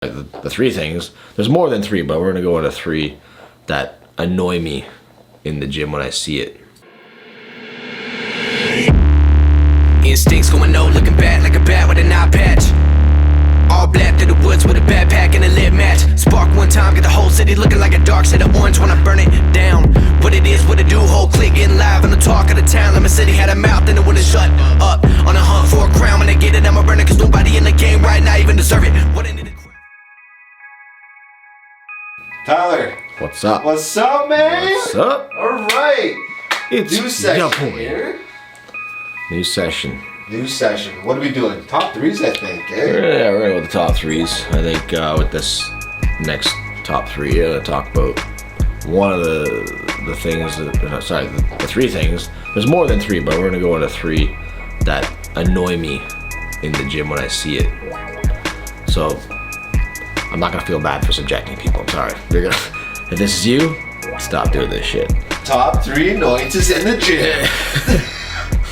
The three things, there's more than three, but we're gonna go into three that annoy me in the gym when I see it. Instincts going no, looking bad like a bat with an eye patch. All black through the woods with a backpack and a lit match. Spark one time, get the whole city looking like a dark shade of orange when I burn it down. What it is, what it do, whole clique getting live on the talk of the town. Let me city had a mouth and it wouldn't shut up. On a hunt for a crown, when they get it, I'ma burn it, cause nobody in the game right now even deserve it. What in it? Tyler. What's up? What's up, man? What's up? Alright. It's New session your boy. here. New session. New session. What are we doing? Top threes, I think, eh? Yeah, we're gonna go with the top threes. I think with this next top three, I'm gonna talk about one of the things that, sorry, the three things. There's more than three, but we're gonna go into three that annoy me in the gym when I see it. So I'm not gonna feel bad for subjecting people. I'm sorry. If this is you, stop doing this shit. Top three annoyances in the gym.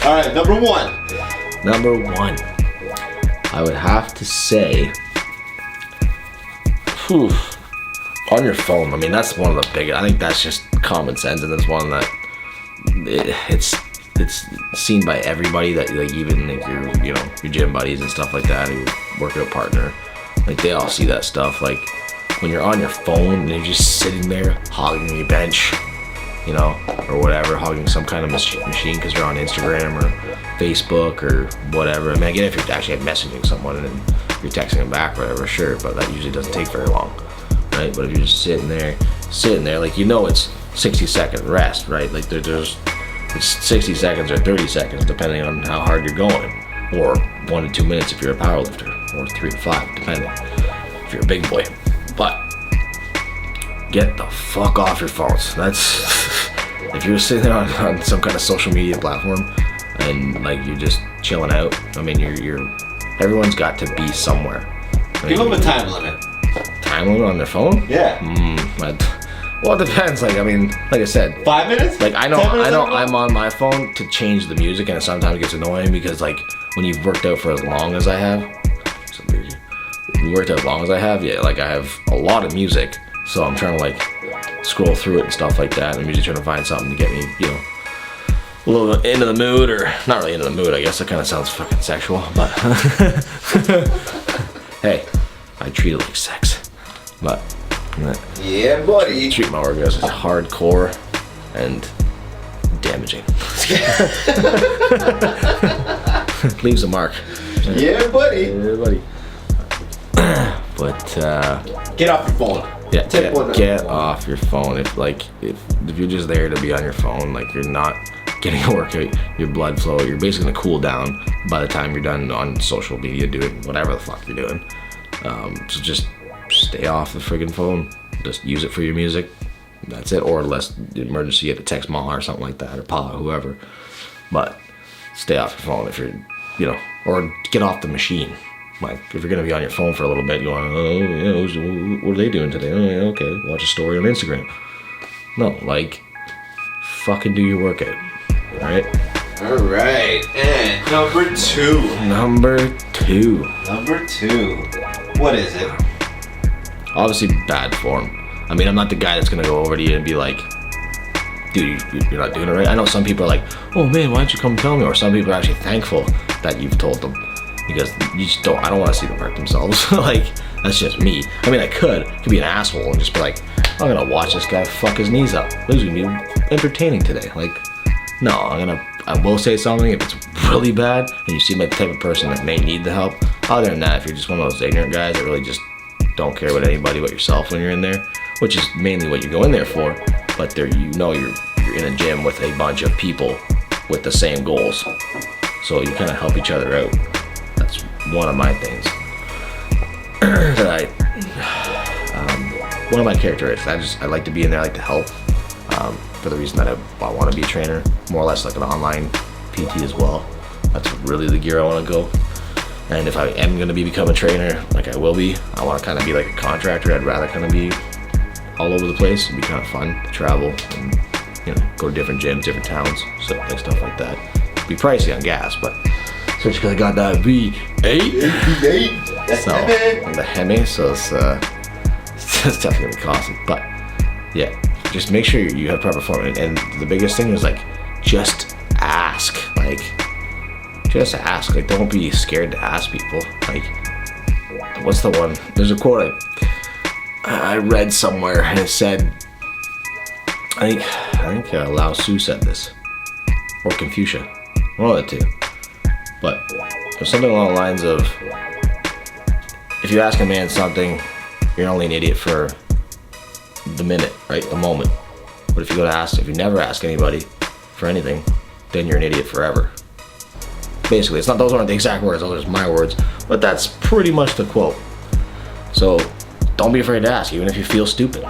Alright, number one. Number one, I would have to say, on your phone. I mean, that's one of the biggest. I think that's just common sense, and it's one that it's seen by everybody. That like even like your gym buddies and stuff like that, your workout partner, like they all see that stuff. Like when you're on your phone and you're just sitting there hogging your bench, or whatever, hogging some kind of machine because you're on Instagram or Facebook or whatever. I mean, again, if you're actually messaging someone and you're texting them back or whatever, sure, but that usually doesn't take very long, right? But if you're just sitting there, like it's 60-second rest, right? Like it's 60 seconds or 30 seconds depending on how hard you're going, or 1 to 2 minutes if you're a powerlifter, or 3 to 5 depending if you're a big boy. But get the fuck off your phones. That's if you're sitting there on some kind of social media platform and like you're just chilling out. I mean, everyone's got to be somewhere. Give them a time limit. Time limit on their phone? Yeah. Well, it depends. Like I said, 5 minutes? Like I know I'm on my phone to change the music, and it sometimes gets annoying because like when you've worked out for as long as I have, yeah, like I have a lot of music, so I'm trying to like scroll through it and stuff like that. I'm usually trying to find something to get me, a little bit into the mood, or not really into the mood. I guess that kind of sounds fucking sexual, but hey, I treat it like sex. But yeah, buddy. Treat my orgasms as hardcore and damaging. Leaves a mark. Yeah, buddy. Yeah, buddy. But get off your phone. Yeah, get off your phone. If you're just there to be on your phone, like you're not getting a workout, your blood flow, you're basically gonna cool down by the time you're done on social media doing whatever the fuck you're doing. So just stay off the friggin' phone. Just use it for your music. That's it. Or unless the emergency, you have to text mom or something like that, or pa, or whoever. But stay off your phone if you're, or get off the machine. Like, if you're gonna be on your phone for a little bit, you want to, what are they doing today? Oh, yeah, okay, watch a story on Instagram. No, like, fucking do your workout, alright? Alright, and number two. What is it? Obviously, bad form. I mean, I'm not the guy that's gonna go over to you and be like, dude, you're not doing it right. I know some people are like, oh man, why don't you come tell me? Or some people are actually thankful that you've told them. Because I don't want to see them hurt themselves. Like, that's just me. I mean, I could be an asshole and just be like, I'm gonna watch this guy fuck his knees up. This is gonna be entertaining today. Like, no, I will say something if it's really bad and you seem like the type of person that may need the help. Other than that, if you're just one of those ignorant guys that really just don't care about anybody but yourself when you're in there, which is mainly what you go in there for, but you're in a gym with a bunch of people with the same goals. So you kind of help each other out. That's one of my things that one of my characteristics. I like to be in there, I like to help, for the reason that I want to be a trainer, more or less like an online PT as well. That's really the gear I want to go. And if I am going to become a trainer, like I will be, I want to kind of be like a contractor. I'd rather kind of be all over the place. It'd be kind of fun to travel and go to different gyms, different towns, so like stuff like that. It'd be pricey on gas, but especially because I got that V8. So the Hemi, so it's it's definitely gonna be costly. But yeah, just make sure you have proper form. And the biggest thing is like just ask. Like just ask. Like don't be scared to ask people. Like what's the one? There's a quote I read somewhere and it said, I think Lao Tzu said this, or Confucius, one of the two. But there's something along the lines of, if you ask a man something, you're only an idiot for the minute, right? The moment. But if you never ask anybody for anything, then you're an idiot forever. Basically, those aren't the exact words, those are my words, but that's pretty much the quote. So don't be afraid to ask, even if you feel stupid.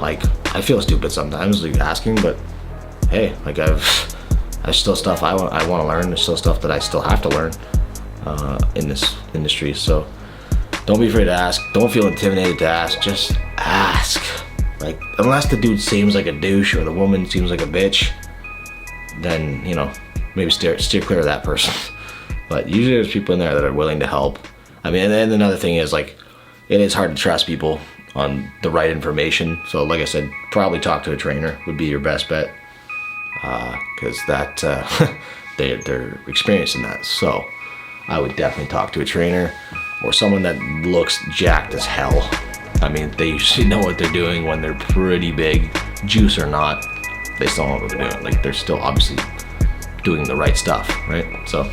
Like, I feel stupid sometimes, like asking, but hey, like there's still stuff I want to learn. There's still stuff that I still have to learn in this industry. So don't be afraid to ask. Don't feel intimidated to ask. Just ask. Like, unless the dude seems like a douche or the woman seems like a bitch, then, you know, maybe steer clear of that person. But usually there's people in there that are willing to help. I mean, and then another thing is, like, it is hard to trust people on the right information. So like I said, probably talk to a trainer would be your best bet, because that they're experienced in that. So I would definitely talk to a trainer or someone that looks jacked as hell. I mean, they usually know what they're doing when they're pretty big, juice or not. They still know what they're doing. Like, they're still obviously doing the right stuff, right? So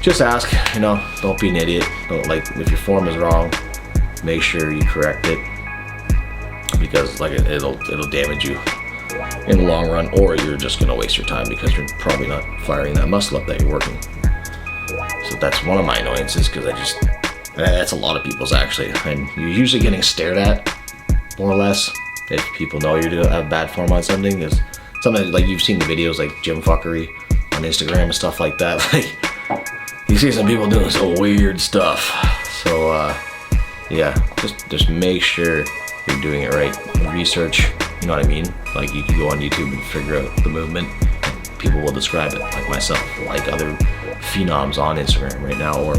just ask, you know, don't be an idiot. Don't, like, if your form is wrong, make sure you correct it, because like it'll damage you in the long run, or you're just gonna waste your time because you're probably not firing that muscle up that you're working. So that's one of my annoyances, because that's a lot of people's actually, and you're usually getting stared at, more or less, if people know you have bad form on something. Because sometimes, like, you've seen the videos like gym fuckery on Instagram and stuff like that. Like, you see some people doing some weird stuff. So yeah, just make sure you're doing it right. Research, you know what I mean? Like, you can go on YouTube and figure out the movement, and people will describe it, like myself, like other phenoms on Instagram right now, or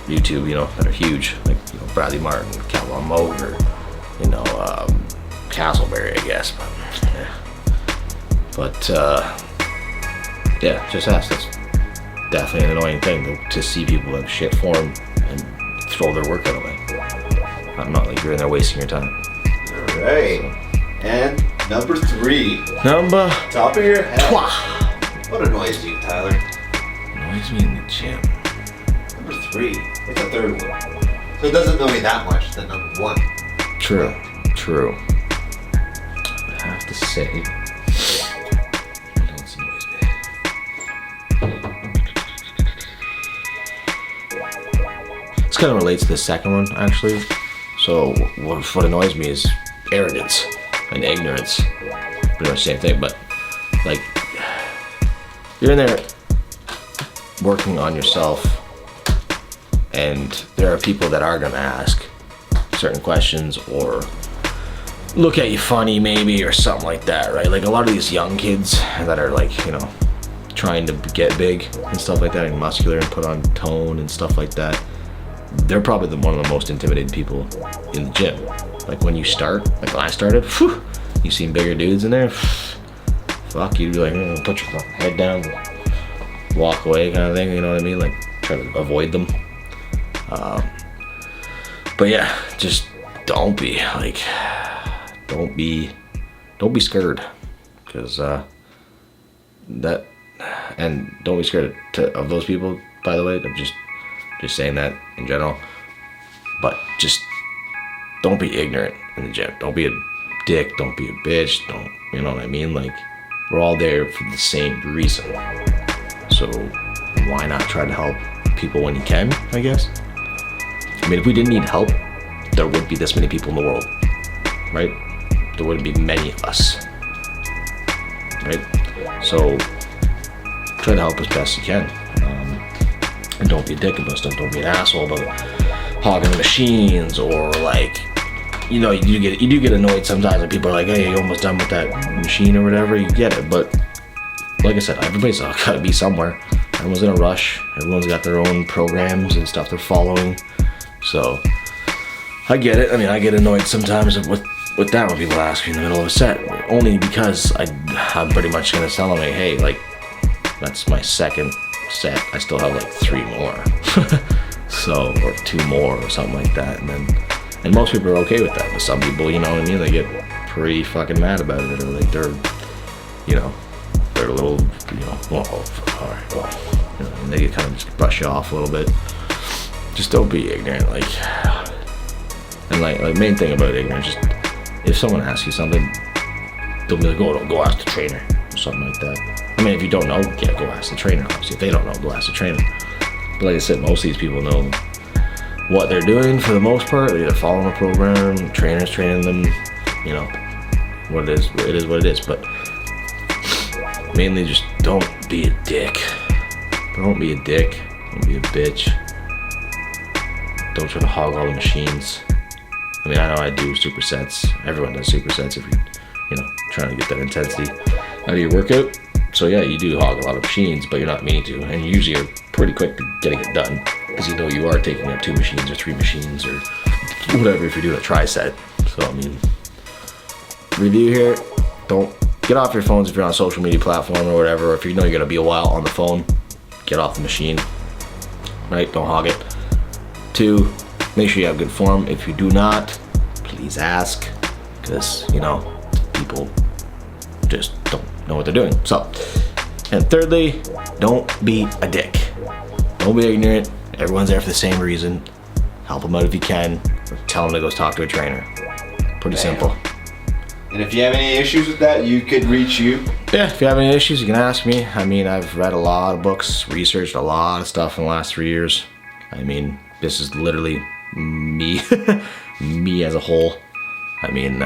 YouTube, you know, that are huge, like, you know, Bradley Martin, Calvin Moger, you know, Castleberry, I guess. But yeah, just ask. That's definitely an annoying thing to see people have shit form and throw their workout away. I'm not like you're in there wasting your time. All right. So. And number 3. Top of your head. Twa. What annoys you, Tyler? Annoys me in the gym. Number 3. It's the third one. So it doesn't annoy me that much than number 1. True. I have to say, what else annoys me? This kind of relates to the second one, actually. So what annoys me is arrogance and ignorance. Pretty much the same thing, but like, you're in there working on yourself, and there are people that are gonna ask certain questions or look at you funny maybe, or something like that, right? Like, a lot of these young kids that are, like, you know, trying to get big and stuff like that, and muscular and put on tone and stuff like that, they're probably one of the most intimidated people in the gym. Like, when you start, like when I started, whew, you seen bigger dudes in there, fuck, you'd be like, put your head down, walk away kind of thing, you know what I mean? Like, try to avoid them. But yeah, just don't be scared, because that, and don't be scared of those people, by the way. I'm just saying that in general, but just don't be ignorant in the gym. Don't be a dick, don't be a bitch, don't, you know what I mean? Like, we're all there for the same reason, so why not try to help people when you can, I guess? I mean, if we didn't need help, there wouldn't be this many people in the world, right? There wouldn't be many of us, right? So try to help as best you can, and don't be a dick about stuff. Don't be an asshole about hogging the machines, or like, you know, you do get annoyed sometimes when people are like, hey, you almost done with that machine or whatever. You get it, but like I said, everybody's gotta be somewhere. Everyone's in a rush. Everyone's got their own programs and stuff they're following. So I get it. I mean, I get annoyed sometimes with that when people ask me in the middle of a set, only because I'm pretty much gonna tell them, hey, like, that's my second set. I still have like 3 more, so, or 2 more or something like that. And most people are okay with that. But some people, you know what I mean, they get pretty fucking mad about it, or like they're a little, well, all right, well, and they kind of just brush you off a little bit. Just don't be ignorant, like, and like main thing about ignorance, just if someone asks you something, don't be like, oh, don't go ask the trainer or something like that. I mean, if you don't know, yeah, go ask the trainer. Obviously, if they don't know, go ask the trainer. But like I said, most of these people know what they're doing for the most part. They're either following a program, the trainer's training them, you know, what it is what it is. But mainly just don't be a dick. Don't be a dick. Don't be a bitch. Don't try to hog all the machines. I mean, I know I do supersets. Everyone does supersets if you're, trying to get that intensity out of your workout. So yeah, you do hog a lot of machines, but you're not meaning to. And you usually are pretty quick to getting it done, because you know you are taking up 2 machines or 3 machines or whatever if you're doing a tri-set. So, I mean, review here. Don't get off your phones if you're on a social media platform or whatever. Or if you know you're going to be a while on the phone, get off the machine. Right? Don't hog it. 2, make sure you have good form. If you do not, please ask, because, people just don't know what they're doing. So, and thirdly, don't be a dick. Don't be ignorant. Everyone's there for the same reason. Help them out if you can, or tell them to go talk to a trainer. Pretty simple. And if you have any issues with that, you could reach you. Yeah, if you have any issues, you can ask me. I mean, I've read a lot of books, researched a lot of stuff in the last 3 years. I mean, this is literally me, me as a whole. I mean,